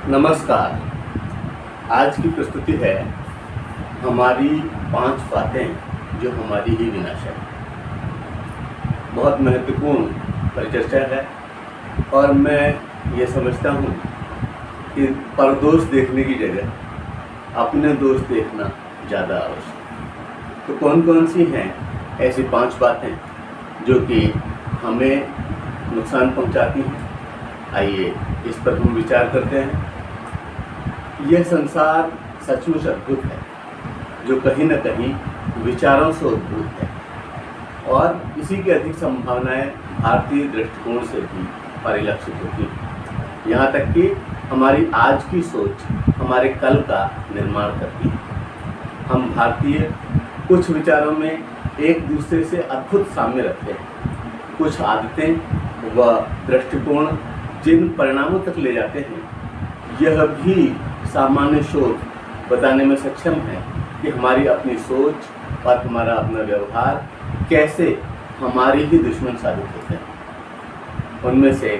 नमस्कार। आज की प्रस्तुति है हमारी 5 बातें जो हमारी ही विनाश है। बहुत महत्वपूर्ण परिचर्चा है और मैं ये समझता हूँ कि परदोष देखने की जगह अपने दोष देखना ज़्यादा आवश्यक है। तो कौन कौन सी हैं ऐसी 5 बातें जो कि हमें नुकसान पहुँचाती हैं? आइए इस पर हम विचार करते हैं। यह संसार सचमुच अद्भुत है जो कहीं न कहीं विचारों से उद्भूत है और इसी की अधिक संभावनाएं भारतीय दृष्टिकोण से भी परिलक्षित होती हैं। यहाँ तक कि हमारी आज की सोच हमारे कल का निर्माण करती है। हम भारतीय कुछ विचारों में एक दूसरे से अद्भुत साम्य रखते हैं। कुछ आदतें व दृष्टिकोण जिन परिणामों तक ले जाते हैं, यह भी सामान्य शोध बताने में सक्षम है कि हमारी अपनी सोच और हमारा अपना व्यवहार कैसे हमारी ही दुश्मन साबित होते हैं। उनमें से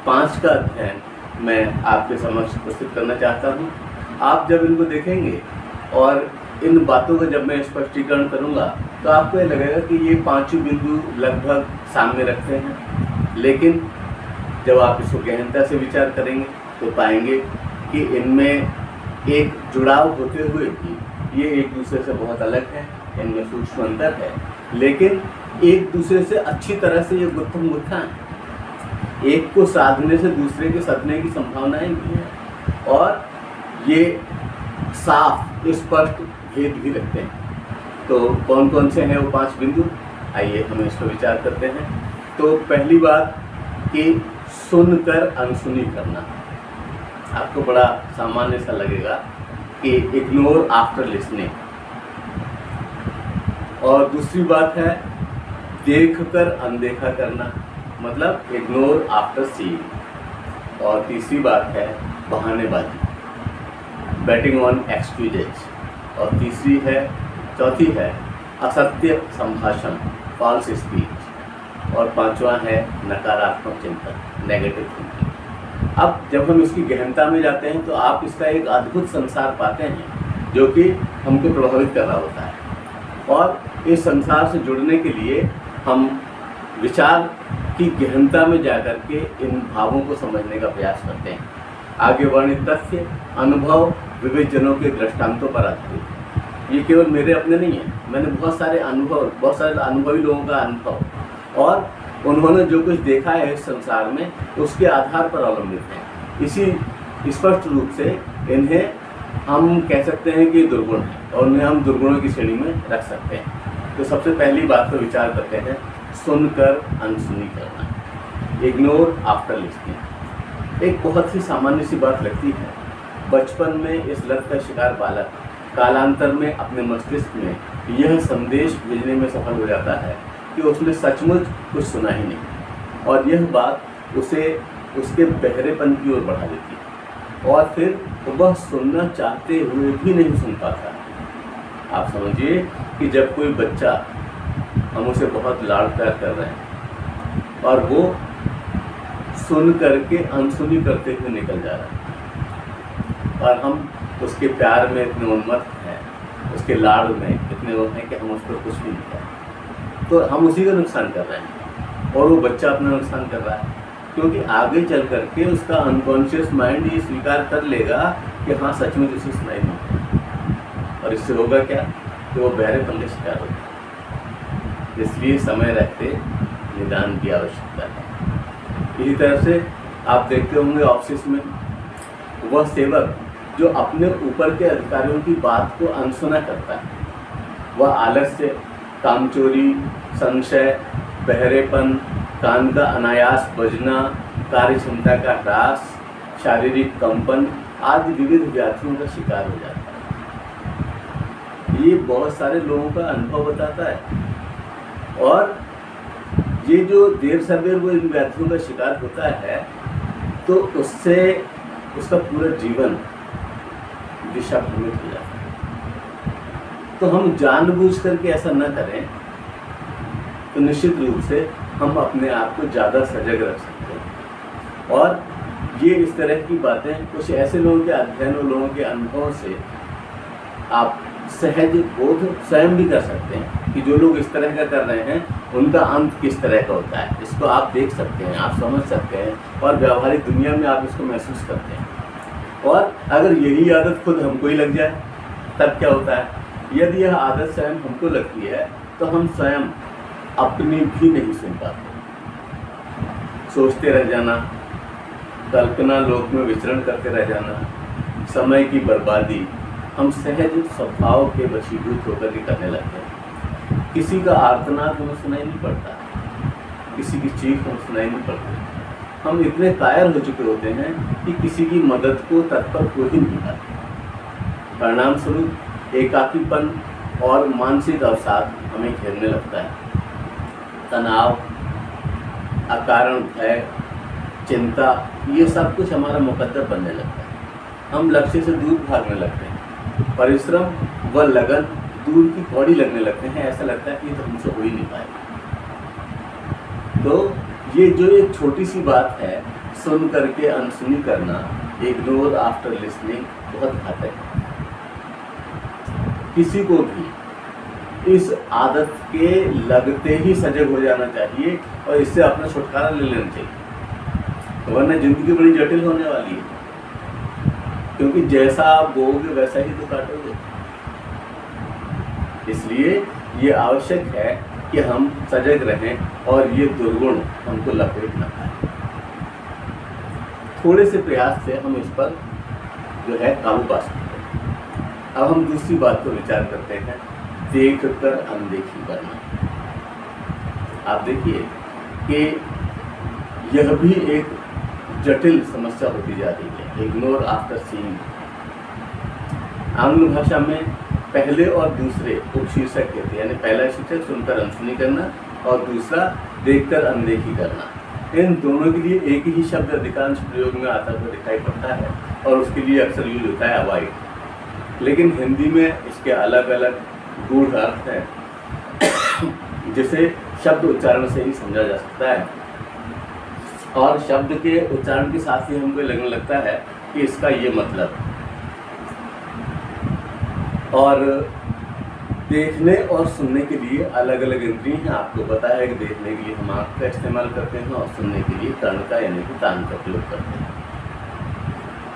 5 का अध्ययन मैं आपके समक्ष प्रस्तुत करना चाहता हूँ। आप जब इनको देखेंगे और इन बातों का जब मैं स्पष्टीकरण करूँगा तो आपको ये लगेगा कि ये 5 बिंदु लगभग सामने रखते हैं, लेकिन जब आप इसको गहनता से विचार करेंगे तो पाएंगे कि इनमें एक जुड़ाव होते हुए भी ये एक दूसरे से बहुत अलग है। इनमें सूक्ष्म अंतर है, लेकिन एक दूसरे से अच्छी तरह से ये गुत्थम गुत्था है। एक को साधने से दूसरे के सदने की संभावनाएं भी हैं और ये साफ स्पष्ट भेद भी रखते हैं। तो कौन कौन से हैं वो 5 बिंदु? आइए हम इस पर विचार करते हैं। तो पहली बात कि सुनकर अनसुनी करना। आपको बड़ा सामान्य सा लगेगा कि इग्नोर आफ्टर लिसनिंग। और दूसरी बात है देखकर अनदेखा करना, मतलब इग्नोर आफ्टर सीइंग। और तीसरी बात है बहानेबाजी, बैटिंग ऑन एक्सक्यूजेज। और चौथी है असत्य संभाषण, फॉल्स स्पीच। और 5वां है नकारात्मक चिंतन, नेगेटिव थिंकिंग। अब जब हम इसकी गहनता में जाते हैं तो आप इसका एक अद्भुत संसार पाते हैं जो कि हमको प्रभावित कर रहा होता है। और इस संसार से जुड़ने के लिए हम विचार की गहनता में जाकर के इन भावों को समझने का प्रयास करते हैं। आगे वर्णित तथ्य अनुभव विविध जनों के दृष्टांतों पर आधारित है। ये केवल मेरे अपने नहीं है, मैंने बहुत सारे अनुभवी लोगों का अनुभव और उन्होंने जो कुछ देखा है इस संसार में उसके आधार पर अवलंबित है। इसी स्पष्ट रूप से इन्हें हम कह सकते हैं कि दुर्गुण है और उन्हें हम दुर्गुणों की श्रेणी में रख सकते हैं। तो सबसे पहली बात पर विचार करते हैं सुनकर अनसुनी करना, इग्नोर आफ्टर लिसनिंग। एक बहुत ही सामान्य सी बात लगती है। बचपन में इस लत का शिकार बालक कालांतर में अपने मस्तिष्क में यह संदेश भेजने में सफल हो जाता है कि उसने सचमुच कुछ सुना ही नहीं, और यह बात उसे उसके बहरेपन की ओर बढ़ा देती है और फिर वह सुनना चाहते हुए भी नहीं सुन पाता। आप समझिए कि जब कोई बच्चा, हम उसे बहुत लाड़ प्यार कर रहे हैं और वो सुन करके अनसुनी करते हुए निकल जा रहा है और हम उसके प्यार में इतने उन्मत्त हैं, उसके लाड़ में इतने वो हैं कि हम उस पर कुछ भी नहीं करें, तो हम उसी का नुकसान कर रहे हैं और वो बच्चा अपना नुकसान कर रहा है, क्योंकि आगे चल करके उसका अनकॉन्शियस माइंड ये स्वीकार कर लेगा कि हाँ सचमुच उसे सुनाई नहीं। और इससे होगा क्या कि वो बहरेपन का शिकार होगा। इसलिए समय रहते निदान की आवश्यकता है। इसी तरह से आप देखते होंगे ऑफिस में वह सेवक जो अपने ऊपर के अधिकारियों की बात को अनसुना करता है, वह आलस्य, कामचोरी, संशय, बहरेपन, कान का अनायास बजना, कार्य क्षमता का ह्रास, शारीरिक कंपन आदि विविध व्याधियों का शिकार हो जाता है। ये बहुत सारे लोगों का अनुभव बताता है और ये जो देर सवेर वो इन व्याधियों का शिकार होता है तो उससे उसका पूरा जीवन दिशा भ्रमित हो जाता है। तो हम जानबूझ करके ऐसा न करें तो निश्चित रूप से हम अपने आप को ज़्यादा सजग रख सकते हैं। और ये इस तरह की बातें कुछ ऐसे लोगों के अध्ययन और लोगों के अनुभव से आप सहज बोध स्वयं भी कर सकते हैं कि जो लोग इस तरह का कर रहे हैं उनका अंत किस तरह का होता है। इसको आप देख सकते हैं, आप समझ सकते हैं और व्यावहारिक दुनिया में आप इसको महसूस करते हैं। और अगर यही आदत खुद हमको ही लग जाए तब क्या होता है? यदि यह आदत स्वयं हमको लगती है तो हम स्वयं अपनी भी नहीं सुन पाते, सोचते रह जाना, कल्पना लोक में विचरण करते रह जाना, समय की बर्बादी हम सहज स्वभाव के वशीभूत होकर के करने लगते हैं। किसी का आर्तनाद हमें सुनाई नहीं पड़ता, किसी की चीख हमें सुनाई नहीं पड़ती। हम इतने कायर हो चुके होते हैं कि किसी की मदद को तत्पर हो ही नहीं पाते। परिणाम स्वरूप एकाकीपन और मानसिक अवसाद हमें घेरने लगता है। तनाव, अकारण भय, चिंता, ये सब कुछ हमारा मुकद्दर बनने लगता है। हम लक्ष्य से दूर भागने लगते हैं। परिश्रम व लगन दूर की कौड़ी लगने लगते हैं। ऐसा लगता है कि ये तो हमसे हो ही नहीं पाएगा। तो ये जो एक छोटी सी बात है, सुन करके अनसुनी करना, इग्नोर आफ्टर लिसनिंग, बहुत घातक है। किसी को भी इस आदत के लगते ही सजग हो जाना चाहिए और इससे अपना छुटकारा ले लेना चाहिए, वरना जिंदगी बड़ी जटिल होने वाली है। क्योंकि जैसा आप बोओगे वैसा ही तो काटोगे। इसलिए ये आवश्यक है कि हम सजग रहें और ये दुर्गुण हमको लपेट न पाए। थोड़े से प्रयास से हम इस पर जो है काबू पा सकते हैं। अब हम दूसरी बात को विचार करते हैं, देख कर अनदेखी करना। आप देखिए कि यह भी एक जटिल समस्या होती जा रही है, इग्नोर आफ्टर सीइंग। आंग्ल भाषा में पहले और दूसरे उपशीर्षक कहते हैं, यानी पहला शीर्षक सुनकर अनसुनी करना और दूसरा देखकर अनदेखी करना। इन दोनों के लिए एक ही शब्द अधिकांश प्रयोग में आता हुआ दिखाई पड़ता है और उसके लिए अक्सर यूज होता है अवॉइड। लेकिन हिंदी में इसके अलग अलग गूढ़ अर्थ हैं जिसे शब्द उच्चारण से ही समझा जा सकता है, और शब्द के उच्चारण के साथ ही हमको लगने लगता है कि इसका ये मतलब। और देखने और सुनने के लिए अलग अलग इंद्रिय हैं। आपको पता है कि देखने के लिए हम आँख का इस्तेमाल करते हैं और सुनने के लिए कर्ण का यानी कि कान का प्रयोग करते हैं।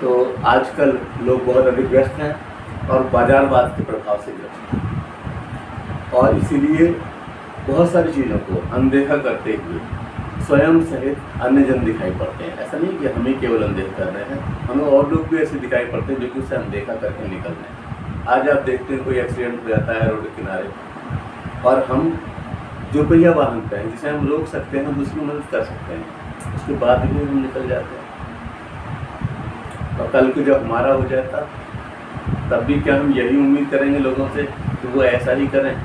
तो आजकल लोग बहुत अधिक व्यस्त हैं और बाजारवाद के प्रभाव से ग्रस्त हैं, और इसीलिए बहुत सारी चीज़ों को अनदेखा करते हुए स्वयं सहित अन्य जन दिखाई पड़ते हैं। ऐसा नहीं कि हम ही केवल अनदेखा कर रहे हैं, हमें और लोग भी ऐसे दिखाई पड़ते हैं जो कि उसे अनदेखा करके निकल रहे हैं। आज आप देखते हैं कोई एक्सीडेंट हो जाता है रोड के किनारे, और हम जो पहिया वाहन पे हैं जिसे हम रोक सकते हैं, हम उसकी मदद कर सकते हैं, उसके बाद भी हम निकल जाते हैं। और कल को जब हमारा हो जाता तब भी क्या हम यही उम्मीद करेंगे लोगों से कि वो ऐसा ही करें?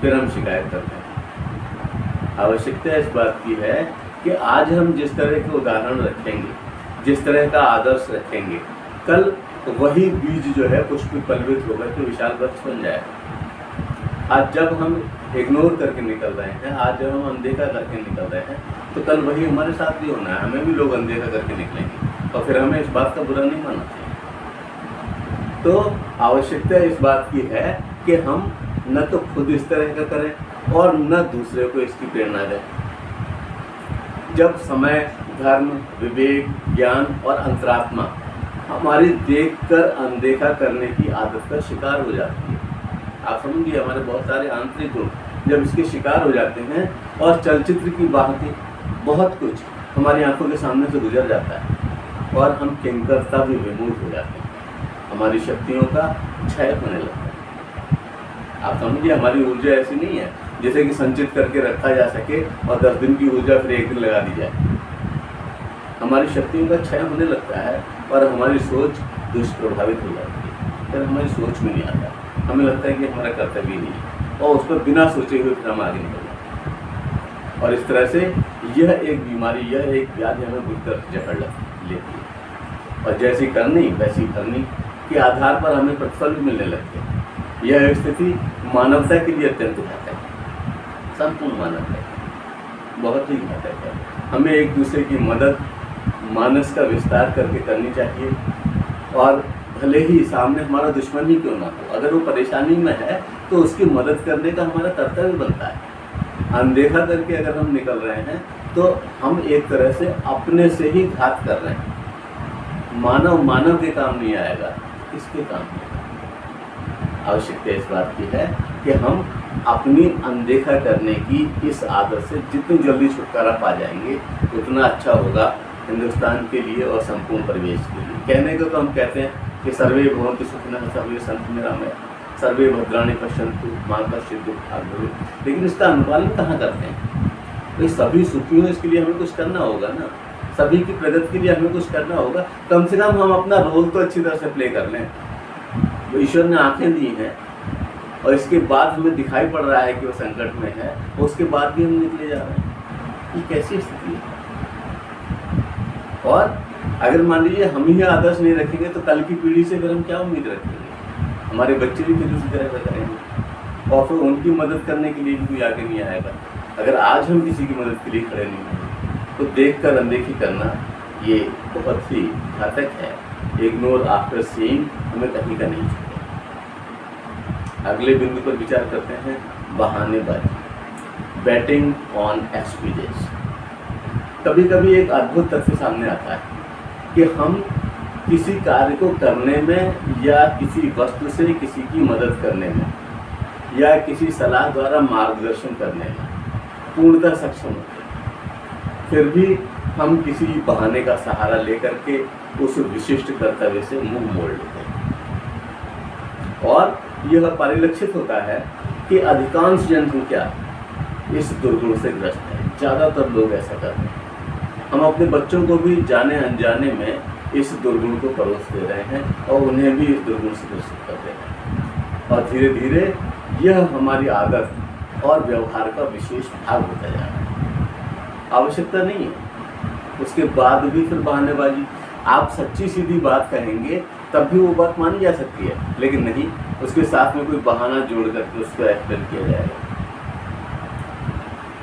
फिर हम शिकायत करते हैं। आवश्यकता इस बात की है कि आज हम जिस तरह के उदाहरण रखेंगे, जिस तरह का आदर्श रखेंगे, कल वही बीज जो है पुष्पित होकर के विशाल वृक्ष बन जाएगा। आज जब हम इग्नोर करके निकल रहे हैं, आज जब हम अनदेखा करके निकल रहे हैं, तो कल वही हमारे साथ भी होना है। हमें भी लोग अनदेखा करके निकलेंगे और फिर हमें इस बात का बुरा नहीं मानना चाहिए। तो आवश्यकता इस बात की है कि हम न तो खुद इस तरह का करें और न दूसरे को इसकी प्रेरणा दें। जब समय, धर्म, विवेक, ज्ञान और अंतरात्मा हमारी देखकर अनदेखा करने की आदत का शिकार हो जाती है, आप समझिए हमारे बहुत सारे आंतरिक गुण जब इसके शिकार हो जाते हैं और चलचित्र की भांति बहुत कुछ हमारी आंखों के सामने से गुजर जाता है और हम किंकरता भी विमूढ़ हो जाते हैं, हमारी शक्तियों का क्षय होने लगता है। आप समझिए हमारी ऊर्जा ऐसी नहीं है जैसे कि संचित करके रखा जा सके और 10 दिन की ऊर्जा फिर एक दिन लगा दी जाए। हमारी शक्तियों का क्षय होने लगता है और हमारी सोच दुष्प्रभावित हो जाती है। फिर हमारी सोच में नहीं आता, हमें लगता है कि हमारा कर्तव्य नहीं है और उस पर बिना सोचे हुए फिर हम आगे निकल जाते हैं। और इस तरह से यह एक बीमारी, यह एक व्याधि हमें बुझकर जकड़ लेती है और जैसी करनी वैसी करनी के आधार पर हमें प्रतिफल भी मिलने लगते हैं। यह स्थिति मानवता के लिए अत्यंत घातक है, संपूर्ण मानवता बहुत ही घातक है। हमें एक दूसरे की मदद मानस का विस्तार करके करनी चाहिए। और भले ही सामने हमारा दुश्मन ही क्यों ना हो, अगर वो परेशानी में है तो उसकी मदद करने का हमारा कर्तव्य बनता है। अनदेखा करके अगर हम निकल रहे हैं तो हम एक तरह से अपने से ही घात कर रहे हैं। मानव के काम नहीं आएगा, किसके काम आएगा? आवश्यकता इस बात की है कि हम अपनी अनदेखा करने की इस आदत से जितनी जल्दी छुटकारा पा जाएंगे उतना अच्छा होगा हिंदुस्तान के लिए और संपूर्ण परिवेश के लिए। कहने को तो हम कहते हैं कि सर्वे भवन्तु सुखिनः सर्वे सन्तु निरामयाः सर्वे भद्राणि पश्यन्तु माँ कश्चित् दुःखात् भवेत्, लेकिन इसका अनुपालन कहाँ करते हैं? तो सभी सुखी हों इसके लिए हमें कुछ करना होगा ना, सभी की प्रगति के लिए हमें कुछ करना होगा। कम से कम हम अपना रोल तो अच्छी तरह से प्ले कर लें। तो ईश्वर ने आंखें दी हैं और इसके बाद हमें दिखाई पड़ रहा है कि वो संकट में है, उसके बाद भी हम निकले जा रहे हैं। ये कैसी स्थिति है? और अगर मान लीजिए हम ही आदर्श नहीं रखेंगे तो कल की पीढ़ी से फिर हम क्या उम्मीद रखेंगे? हमारे बच्चे भी फिर उसी तरह करेंगे और फिर उनकी मदद करने के लिए भी कोई आगे नहीं आएगा। अगर आज हम किसी की मदद के लिए खड़े नहीं होंगे तो देखकर अनदेखी करना ये बहुत ही घातक है। इग्नोर आफ्टर सीइंग हमें कहीं का नहीं चाहिए। अगले बिंदु पर विचार करते हैं, बहानेबाजी, बैटिंग ऑन एक्सक्यूजेस। कभी कभी एक अद्भुत तथ्य सामने आता है कि हम किसी कार्य को करने में या किसी वस्तु से किसी की मदद करने में या किसी सलाह द्वारा मार्गदर्शन करने में पूर्णतः सक्षम होते हैं, फिर भी हम किसी बहाने का सहारा लेकर के उस विशिष्ट कर्तव्य से मुंह मोड़ लेते हैं। और यह परिलक्षित होता है कि अधिकांश जनसंख्या इस दुर्गुण से ग्रस्त है। ज़्यादातर लोग ऐसा करते हैं। हम अपने बच्चों को भी जाने अनजाने में इस दुर्गुण को परोस दे रहे हैं और उन्हें भी इस दुर्गुण से ग्रसित कर दे रहे हैं। और धीरे धीरे यह हमारी आदत और व्यवहार का विशेष भाग होता जा रहा है। आवश्यकता नहीं है, उसके बाद भी फिर बहानेबाजी। आप सच्ची सीधी बात कहेंगे तब भी वो बात मानी जा सकती है, लेकिन नहीं, उसके साथ में कोई बहाना जोड़ करके उसको एक्सप्लेन किया जाएगा।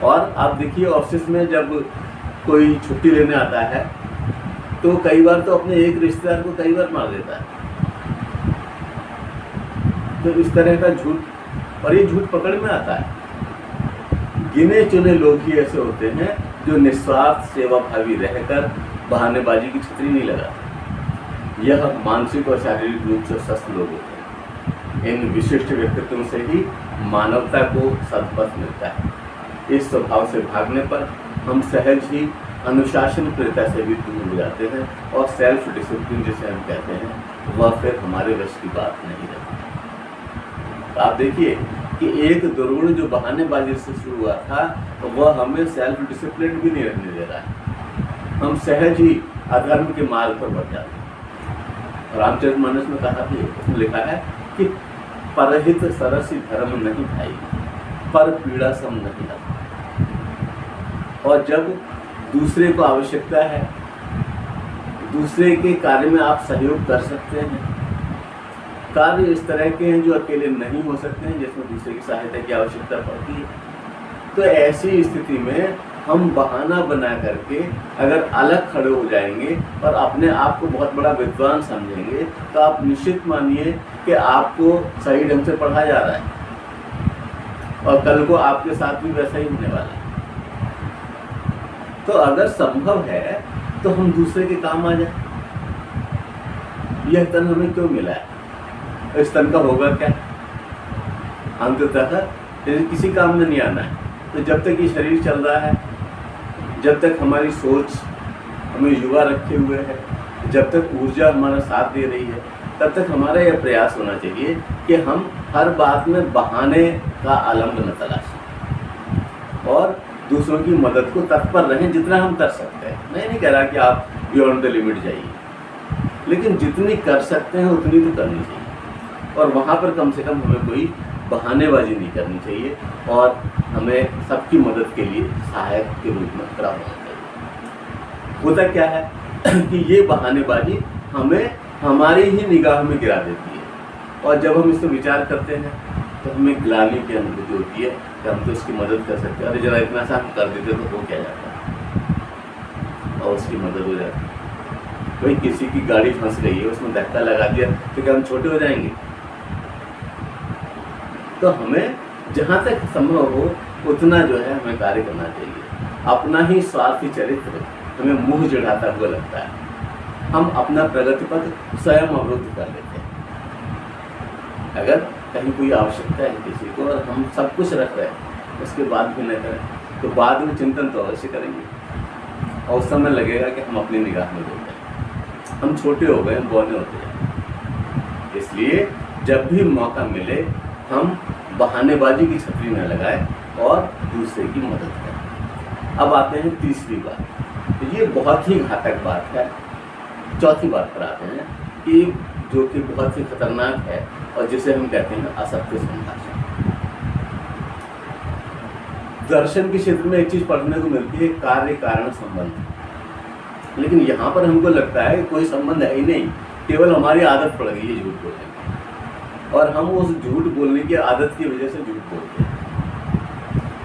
और आप देखिए ऑफिस में जब कोई छुट्टी लेने आता है तो कई बार तो अपने एक रिश्तेदार को कई बार मार देता है। तो इस तरह का झूठ, और ये झूठ पकड़ में आता है। गिने चुने लोग ही ऐसे होते हैं जो निस्वार्थ सेवाभावी रहकर बहानेबाजी की छतरी नहीं लगाते। यह मानसिक और शारीरिक रूप से स्वस्थ लोग होते हैं। इन विशिष्ट व्यक्तित्वों से ही मानवता को सदपथ मिलता है। इस स्वभाव से भागने पर हम सहज ही अनुशासनप्रियता से भी दूर हो जाते हैं और सेल्फ डिसिप्लिन जिसे हम कहते हैं वह फिर हमारे वश की बात नहीं रहती। तो आप देखिए कि एक दुर्गुण जो बहानेबाजी से शुरू हुआ था तो वह हमें सेल्फ डिसिप्लिन भी नहीं रखने दे रहा है। हम सहज ही अधर्म के मार्ग पर बढ़ जाते हैं। रामचरितमानस में कहा भी, उसमें लिखा है कि परहित सरस धर्म नहीं भाई, पर पीड़ा सम नहीं आता। और जब दूसरे को आवश्यकता है, दूसरे के कार्य में आप सहयोग कर सकते हैं, कार्य इस तरह के हैं जो अकेले नहीं हो सकते हैं, जिसमें दूसरे की सहायता की आवश्यकता पड़ती है, तो ऐसी स्थिति में हम बहाना बना करके अगर अलग खड़े हो जाएंगे और अपने आप को बहुत बड़ा विद्वान समझेंगे तो आप निश्चित मानिए कि आपको सही ढंग से पढ़ा जा रहा है और कल को आपके साथ भी वैसा ही होने वाला है। तो अगर संभव है तो हम दूसरे के काम आ जाए। यह तन हमें क्यों मिला है, इस तन का होगा क्या? अंततः किसी काम में नहीं आना है। तो जब तक ये शरीर चल रहा है, जब तक हमारी सोच हमें युवा रखे हुए है, जब तक ऊर्जा हमारा साथ दे रही है, तब तक हमारा यह प्रयास होना चाहिए कि हम हर बात में बहाने का आलम्ब न तलाशें और दूसरों की मदद को तत्पर रहें जितना हम कर सकते हैं। मैं नहीं कह रहा कि आप बियॉन्ड द लिमिट जाइए, लेकिन जितनी कर सकते हैं उतनी तो करनी चाहिए और वहाँ पर कम से कम हमें कोई बहानेबाजी नहीं करनी चाहिए और हमें सबकी मदद के लिए सहायक के रूप में खड़ा होना चाहिए। होता क्या है कि ये बहानेबाजी हमें हमारी ही निगाह में गिरा देती है और जब हम इस पर विचार करते हैं तो हमें ग्लानि की अनुभूति होती है कि हम तो उसकी मदद कर सकते हैं। अरे जरा इतना सा हम कर देते तो हो क्या जाता है और उसकी मदद हो जाती है। भाई किसी की गाड़ी फंस गई है, उसमें धक्का लगा दिया तो क्या हम छोटे हो जाएंगे? तो हमें जहाँ तक संभव हो उतना जो है हमें कार्य करना चाहिए। अपना ही स्वार्थी चरित्र हमें मुंह चढ़ाता हुआ लगता है, हम अपना प्रगति पथ स्वयं अवरुद्ध कर लेते हैं। अगर कहीं कोई आवश्यकता है किसी को और हम सब कुछ रख रहे हैं उसके बाद भी न करें तो बाद में चिंतन तो अवश्य करेंगे और उस समय लगेगा कि हम अपनी निगाह में देते हैं, हम छोटे हो गए, हम बौने होते हैं। इसलिए जब भी मौका मिले हम बहानेबाजी की छतरी न लगाएं और दूसरे की मदद करें। अब आते हैं तीसरी बात, तो ये बहुत ही घातक बात है। चौथी बात पर आते हैं कि जो कि बहुत ही खतरनाक है और जिसे हम कहते हैं असत्य संभाषण। दर्शन के क्षेत्र में एक चीज पढ़ने को मिलती है, कार्य कारण संबंध। लेकिन यहाँ पर हमको लगता है कोई संबंध है ही नहीं, केवल हमारी आदत पड़ गई है झूठ बोलने की और हम उस झूठ बोलने की आदत की वजह से झूठ बोलते हैं।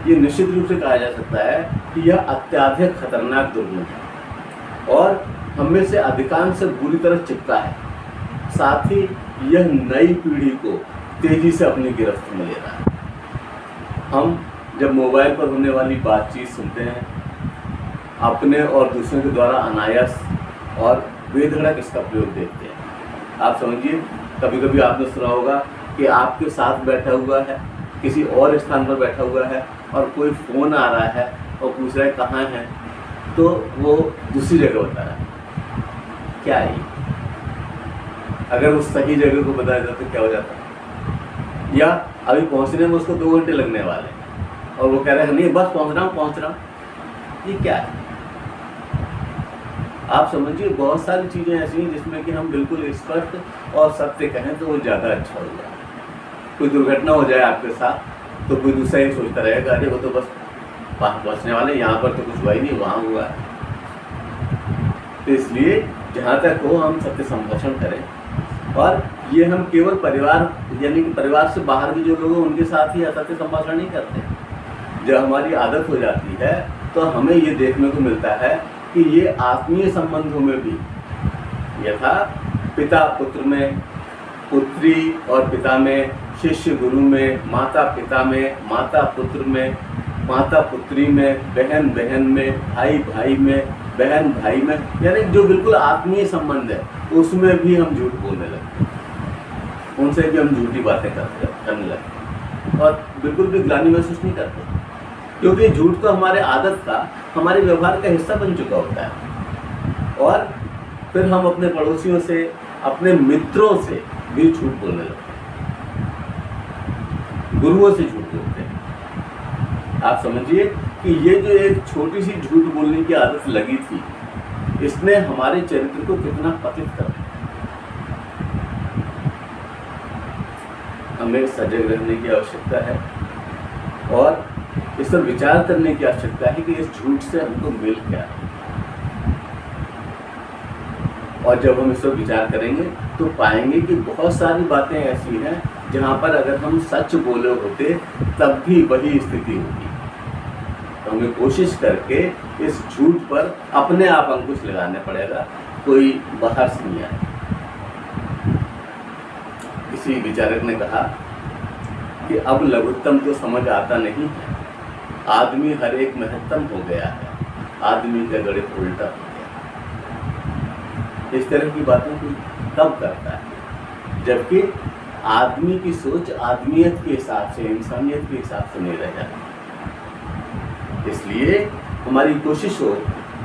ये निश्चित रूप से कहा जा सकता है कि यह अत्यधिक खतरनाक दुर्गुण है और हमें से अधिकांश से बुरी तरह चिपका है। साथ ही यह नई पीढ़ी को तेजी से अपनी गिरफ्त में ले रहा है। हम जब मोबाइल पर होने वाली बातचीत सुनते हैं, अपने और दूसरों के द्वारा अनायास और बेधड़क इसका प्रयोग देखते हैं। आप समझिए, कभी कभी आपने सुना होगा कि आपके साथ बैठा हुआ है, किसी और स्थान पर बैठा हुआ है और कोई फ़ोन आ रहा है और पूछ रहा है कहाँ है, तो वो दूसरी जगह बता रहा है। क्या है? अगर उस सही जगह को बताया जाता तो क्या हो जाता? या अभी पहुंचने में उसको 2 घंटे लगने वाले हैं और वो कह रहे हैं नहीं बस पहुंच रहा हूँ। ये क्या है? आप समझिए, बहुत सारी चीज़ें ऐसी हैं जिसमें कि हम बिल्कुल स्पष्ट और सत्य कहें तो वो ज़्यादा अच्छा होगा। कोई दुर्घटना हो जाए आपके साथ तो कोई दूसरा ये सोचता रहेगा अरे वो तो बस पहुँचने वाले, यहाँ पर तो कुछ हुआ ही नहीं, वहाँ हुआ है। तो इसलिए जहाँ तक हो हम सत्य संभाषण करें और ये हम केवल परिवार यानी कि परिवार से बाहर भी जो लोग हैं उनके साथ ही असत्य संभाषण नहीं करते। जब हमारी आदत हो जाती है तो हमें ये देखने को मिलता है कि ये आत्मीय संबंधों में भी, यथा पिता पुत्र में, पुत्री और पिता में, शिष्य गुरु में, माता पिता में, माता पुत्र में, माता पुत्री में, बहन बहन में, भाई भाई में, बहन भाई में, यानी जो बिल्कुल आत्मीय संबंध है उसमें भी हम झूठ बोलने लगते हैं, उनसे भी हम झूठी बातें करने लगते हैं और बिल्कुल भी ग्लानि महसूस नहीं करते, क्योंकि झूठ तो हमारे आदत का, हमारे व्यवहार का हिस्सा बन चुका होता है। और फिर हम अपने पड़ोसियों से, अपने मित्रों से भी झूठ बोलने लगते हैं, गुरुओं से झूठ बोलते हैं। आप समझिए कि ये जो एक छोटी सी झूठ बोलने की आदत लगी थी, इसने हमारे चरित्र को कितना पतित कर दिया। हमें सजग रहने की आवश्यकता है और इस पर विचार करने की आवश्यकता है कि इस झूठ से हमको मिल क्या है। और जब हम इस पर विचार करेंगे तो पाएंगे कि बहुत सारी बातें ऐसी हैं जहाँ पर अगर हम सच बोले होते तब भी वही स्थिति होगी। तो हमें कोशिश करके इस झूठ पर अपने आप अंकुश लगाने पड़ेगा, कोई बाहर से नहीं आए। किसी विचारक ने कहा कि अब लघुत्तम तो समझ आता नहीं है, आदमी हर एक महत्तम हो गया है, आदमी का गणित उल्टा हो गया। इस तरह की बातों को कब करता है जबकि आदमी की सोच आदमियत के हिसाब से, इंसानियत के हिसाब से नहीं रह जाती। इसलिए हमारी कोशिश हो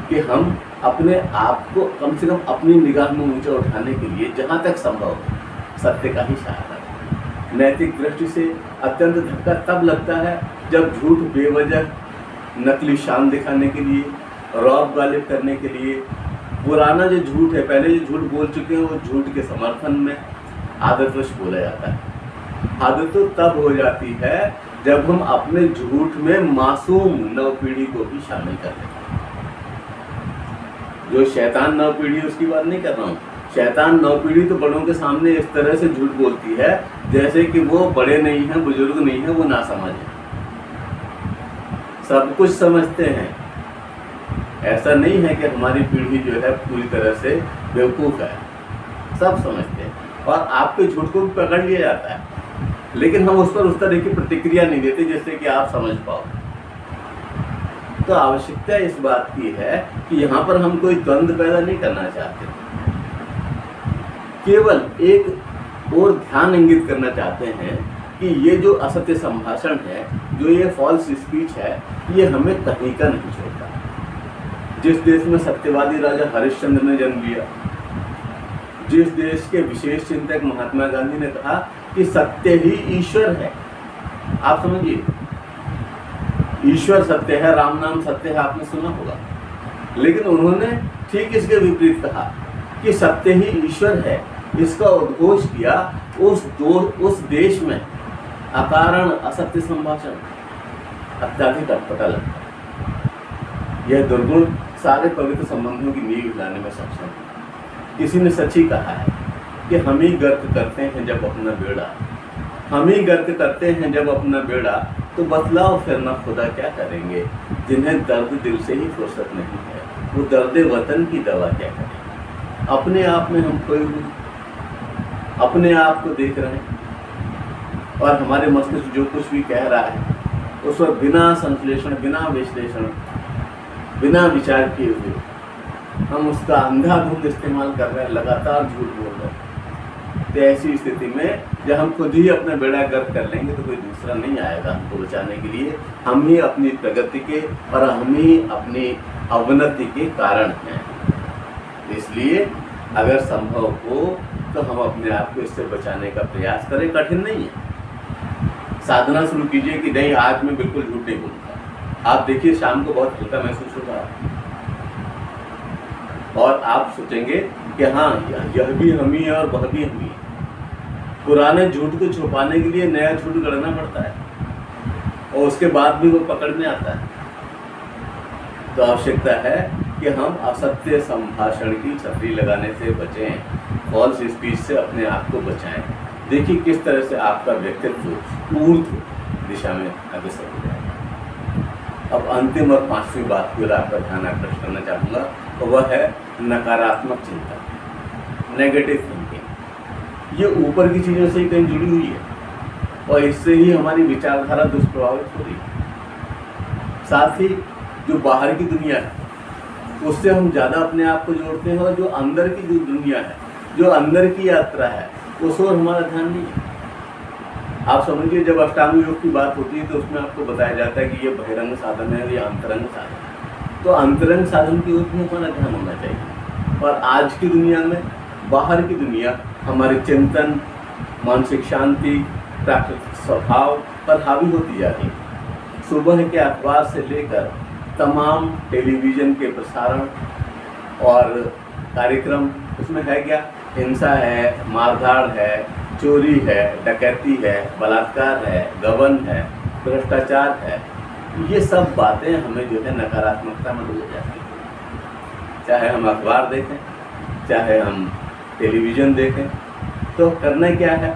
कि हम अपने आप को कम से कम अपनी निगाह में ऊंचा उठाने के लिए जहाँ तक संभव सत्य का ही सहारा लें। नैतिक दृष्टि से अत्यंत धक्का तब लगता है जब झूठ बेवजह नकली शान दिखाने के लिए, रौब गालिब करने के लिए, पुराना जो झूठ है, पहले जो झूठ बोल चुके हैं वो झूठ के समर्थन में आदतवश बोला जाता है। आदत तो तब हो जाती है जब हम अपने झूठ में मासूम नव पीढ़ी को भी शामिल कर लेते हैं। जो शैतान नव पीढ़ी उसकी बात नहीं कर रहा हूँ, शैतान नव पीढ़ी तो बड़ों के सामने इस तरह से झूठ बोलती है जैसे कि वो बड़े नहीं हैं, बुजुर्ग नहीं हैं, वो नासमझ हैं, सब कुछ समझते हैं। ऐसा नहीं है कि हमारी पीढ़ी जो है पूरी तरह से बेवकूफ़ है, सब समझते हैं, और आपके झूठ को भी पकड़ लिया जाता है, लेकिन हम उस पर उस तरह की प्रतिक्रिया नहीं देते जिससे कि आप समझ पाओ। तो आवश्यकता इस बात की है कि यहाँ पर हम कोई द्वंद्व पैदा नहीं करना चाहते, केवल एक और ध्यान इंगित करना चाहते हैं कि ये जो असत्य संभाषण है, जो ये फॉल्स स्पीच है, ये हमें कहीं का नहीं छोड़ता। जिस देश में सत्यवादी राजा हरिश्चंद्र ने जन्म लिया, जिस देश के विशेष चिंतक महात्मा गांधी ने कहा कि सत्य ही ईश्वर है, आप समझिए, ईश्वर सत्य है, राम नाम सत्य है, आपने सुना होगा, लेकिन उन्होंने ठीक इसके विपरीत कहा कि सत्य ही ईश्वर है। इसका उद्घोष किया उस देश में अकारण असत्य संभाषण अत्याधिक अटपटा लगता है। यह दुर्गुण सारे पवित्र संबंधों की नींव हिलाने में सक्षम है। किसी ने सच ही कहा है कि हम ही गर्क करते हैं जब अपना बेड़ा, हम ही गर्क करते हैं जब अपना बेड़ा, तो बतलाओ फिर ना खुदा क्या करेंगे। जिन्हें दर्द दिल से ही फुर्सत नहीं है, वो दर्द वतन की दवा क्या करें। अपने आप में हम खोए हुए, अपने आप को देख रहे हैं, और हमारे मस्तिष्क जो कुछ भी कह रहा है उस पर बिना संश्लेषण, बिना विश्लेषण, बिना विचार किए हुए हम उसका अंधाधुंध इस्तेमाल कर रहे हैं, लगातार झूठ बोल रहे हैं। तो ऐसी स्थिति में जब हम खुद ही अपना बेड़ा गर्क कर लेंगे तो कोई दूसरा नहीं आएगा हमको बचाने के लिए। हम ही अपनी प्रगति के और हम ही अपनी अवनति के कारण हैं। इसलिए अगर संभव हो तो हम अपने आप को इससे बचाने का प्रयास करें। कठिन नहीं है, साधना शुरू कीजिए कि नहीं आज मैं बिल्कुल झूठ नहीं बोलूँगा। आप देखिए शाम को बहुत हल्का महसूस होगा और आप सोचेंगे कि हाँ यह भी हम ही है और वह भी हम ही है। पुराने झूठ को छुपाने के लिए नया झूठ गढ़ना पड़ता है और उसके बाद भी वो पकड़ में आता है। तो आवश्यकता है कि हम असत्य संभाषण की छतरी लगाने से बचें, फॉल्स स्पीच से अपने आप को बचाएं। देखिए किस तरह से आपका व्यक्तित्व ऊर्ध्व दिशा में अग्रसर हो जाएगा। अब अंतिम और पांचवी बात की ओर आपका ध्यान आकर्षित करना चाहूँगा, तो वह है नकारात्मक चिंता, नेगेटिव थिंकिंग। ये ऊपर की चीज़ों से ही कहीं जुड़ी हुई है और इससे ही हमारी विचारधारा दुष्प्रभावित हो रही है। साथ ही जो बाहर की दुनिया है उससे हम ज़्यादा अपने आप को जोड़ते हैं और जो अंदर की जो दुनिया है, जो अंदर की यात्रा है, उस ओर हमारा ध्यान नहीं है। आप समझिए जब अष्टांग योग की बात होती है तो उसमें आपको बताया जाता है कि ये बहिरंग साधन है, ये अंतरंग साधन है। तो अंतरंग साधन की ओर भी हमारा ध्यान होना चाहिए। और आज की दुनिया में बाहर की दुनिया हमारे चिंतन, मानसिक शांति, प्राकृतिक स्वभाव पर हावी होती जा रही है। सुबह के अखबार से लेकर तमाम टेलीविज़न के प्रसारण और कार्यक्रम, उसमें है क्या, हिंसा है, मारधाड़ है, चोरी है, डकैती है, बलात्कार है, गबन है, भ्रष्टाचार है। ये सब बातें हमें जो है नकारात्मकता में डूब जाती हैं। चाहे हम अखबार देखें, चाहे हम टेलीविज़न देखें, तो करना क्या है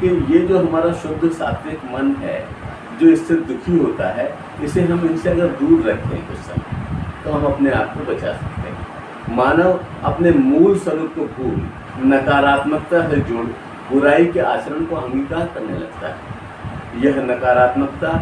कि ये जो हमारा शुद्ध सात्विक मन है जो इससे दुखी होता है, इसे हम इनसे अगर दूर रखें कुछ समय तो हम अपने आप को बचा सकते हैं। मानव अपने मूल स्वरूप को भूल नकारात्मकता से जुड़ बुराई के आचरण को अंगीकार करने लगता है। यह नकारात्मकता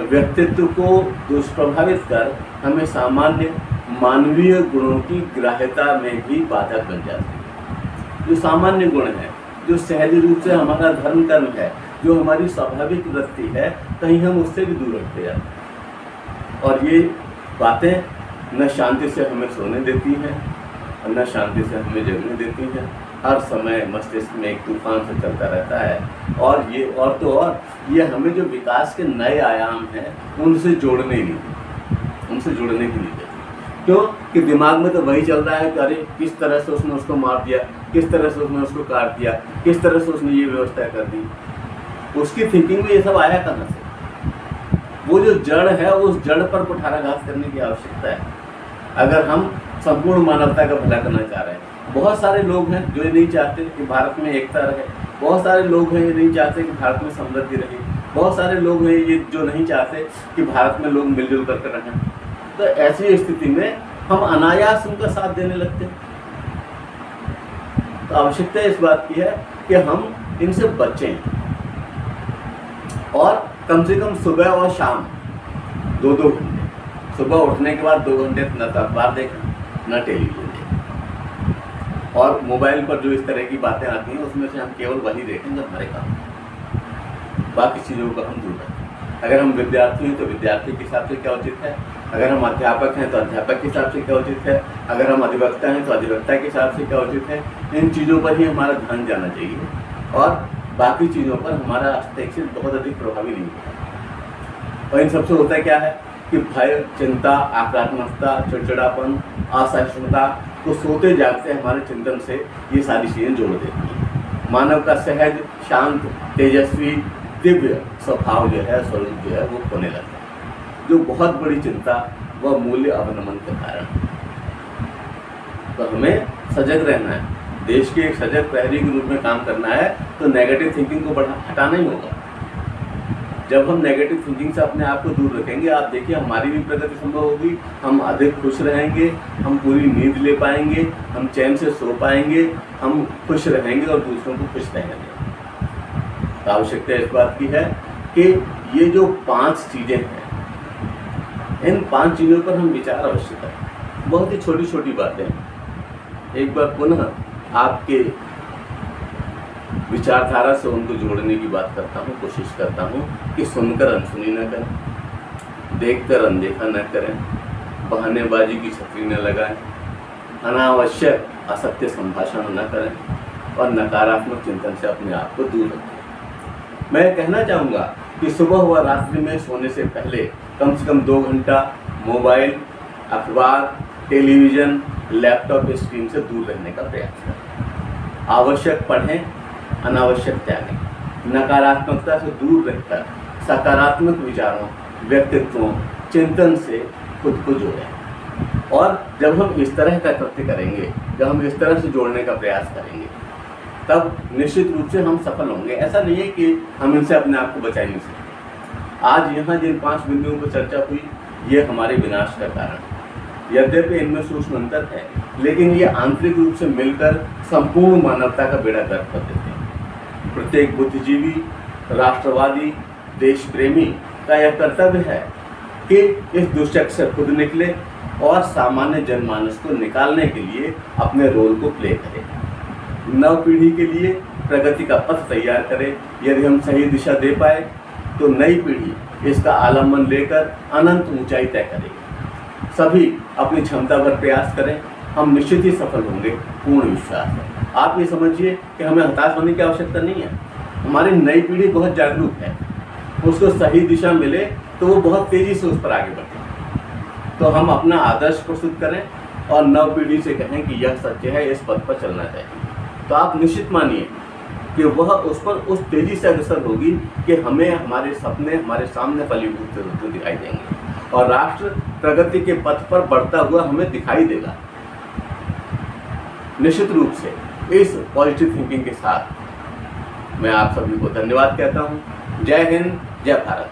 व्यक्तित्व को दुष्प्रभावित कर हमें सामान्य मानवीय गुणों की ग्राह्यता में भी बाधक बन जाती है। जो सामान्य गुण है, जो सहज रूप से हमारा धर्म कर्म है, जो हमारी स्वाभाविक वृत्ति है, कहीं हम उससे भी दूर रखते जाते हैं। और ये बातें न शांति से हमें सोने देती हैं और न शांति से हमें जगने देती हैं। हर समय मस्तिष्क में एक तूफान से चलता रहता है और ये हमें जो विकास के नए आयाम हैं उनसे जोड़ने ही नहीं देती, उनसे जुड़ने ही नहीं देती। क्यों कि दिमाग में तो वही चल रहा है कि अरे किस तरह से उसने उसको मार दिया, किस तरह से उसने उसको काट दिया, किस तरह से उसने ये व्यवस्था कर दी। उसकी थिंकिंग में ये सब आया कहाँ से? वो जो जड़ है उस जड़ पर कुठाराघात करने की आवश्यकता है अगर हम संपूर्ण मानवता का भला करना चाह रहे हैं। बहुत सारे लोग हैं जो ये नहीं चाहते कि भारत में एकता रहे, बहुत सारे लोग हैं ये नहीं चाहते कि भारत में समृद्धि रहे, बहुत सारे लोग हैं ये जो नहीं चाहते कि भारत में लोग मिलजुल करके रहें। तो ऐसी स्थिति में हम अनायास उनका साथ देने लगते हैं। तो आवश्यकता इस बात की है कि हम इनसे बचें और कम से कम सुबह और शाम 2-2 घंटे, सुबह उठने के बाद 2 घंटे न अखबार देखें न टेलीविजन देखें, और मोबाइल पर जो इस तरह की बातें आती हैं उसमें से हम केवल वही देखें जो हमारे काम, बाकी चीज़ों को हम दूर रखें। अगर हम विद्यार्थी हैं तो विद्यार्थी के हिसाब से क्या उचित है, अगर हम अध्यापक हैं तो अध्यापक के हिसाब से क्या उचित है, अगर हम अधिवक्ता हैं तो अधिवक्ता के हिसाब से क्या उचित है। इन चीज़ों पर ही हमारा ध्यान जाना चाहिए और बाकी चीज़ों पर हमारा हस्तक्षेप बहुत अधिक प्रभावी नहीं है। और इन सबसे होता है क्या है कि भय, चिंता, आक्रामकता, चिड़चिड़ापन, असहिष्णुता को सोते जागते हमारे चिंतन से ये सारी चीज़ें जोड़ देती हैं। मानव का सहज, शांत, तेजस्वी, दिव्य स्वभाव जो है, स्वरूप जो है वो खोने लगता है, जो बहुत बड़ी चिंता व मूल्य अवनमन के कारण। तो हमें सजग रहना है, देश के एक सजग प्रहरी के रूप में काम करना है, तो नेगेटिव थिंकिंग को हटाना ही होगा। जब हम नेगेटिव थिंकिंग से अपने आप को दूर रखेंगे, आप देखिए हमारी भी प्रगति संभव होगी, हम अधिक खुश रहेंगे, हम पूरी नींद ले पाएंगे, हम चैन से सो पाएंगे, हम खुश रहेंगे और दूसरों को खुश रहने देंगे। तो आवश्यकता इस बात की है कि ये जो 5 चीज़ें हैं, इन 5 चीज़ों पर हम विचार अवश्य करें। बहुत ही छोटी छोटी बातें हैं। एक बार पुनः आपके विचारधारा से उनको जोड़ने की बात करता हूँ, कोशिश करता हूँ कि सुनकर अनसुनी न करें, देखकर अनदेखा न करें, बहानेबाजी की छतरी न लगाएं, अनावश्यक असत्य संभाषण न करें और नकारात्मक चिंतन से अपने आप को दूर रखें। मैं कहना चाहूँगा कि सुबह व रात्रि में सोने से पहले कम से कम 2 घंटा मोबाइल, अखबार, टेलीविज़न, लैपटॉप स्क्रीन से दूर रहने का प्रयास करें। आवश्यक पढ़ें, अनावश्यक त्यागें। नकारात्मकता से दूर रहकर सकारात्मक विचारों, व्यक्तित्वों, चिंतन से खुद को जोड़ें। और जब हम इस तरह का कृत्य करेंगे, जब हम इस तरह से जोड़ने का प्रयास करेंगे, तब निश्चित रूप से हम सफल होंगे। ऐसा नहीं है कि हम इनसे अपने आप को बचा नहीं सकते। आज यहाँ जिन 5 बिंदुओं पर चर्चा हुई, ये हमारे विनाश का कारण। यद्यपि इनमें सूक्ष्म अंतर है, लेकिन ये आंतरिक रूप से मिलकर संपूर्ण मानवता का बेड़ा गर्क कर देते हैं। प्रत्येक बुद्धिजीवी, राष्ट्रवादी, देश प्रेमी का यह कर्तव्य है कि इस दुष्चक्र से खुद निकले और सामान्य जनमानस को निकालने के लिए अपने रोल को प्ले करें। नव पीढ़ी के लिए प्रगति का पथ तैयार करें। यदि हम सही दिशा दे पाए तो नई पीढ़ी इसका आलम्बन लेकर अनंत ऊंचाई तय करेगी। सभी अपनी क्षमता पर प्रयास करें, हम निश्चित ही सफल होंगे, पूर्ण विश्वास है। आप ये समझिए कि हमें हताश होने की आवश्यकता नहीं है। हमारी नई पीढ़ी बहुत जागरूक है, उसको सही दिशा मिले तो वो बहुत तेज़ी से उस पर आगे बढ़े। तो हम अपना आदर्श प्रस्तुत करें और नव पीढ़ी से कहें कि यह सत्य है, इस पथ पर चलना चाहिए। तो आप निश्चित मानिए कि वह उस पर उस तेज़ी से अग्रसर होगी कि हमें हमारे सपने हमारे सामने फलीभूत होते दिखाई देंगे और राष्ट्र प्रगति के पथ पर बढ़ता हुआ हमें दिखाई देगा। निश्चित रूप से इस पॉजिटिव थिंकिंग के साथ मैं आप सभी को धन्यवाद कहता हूँ। जय हिंद, जय भारत।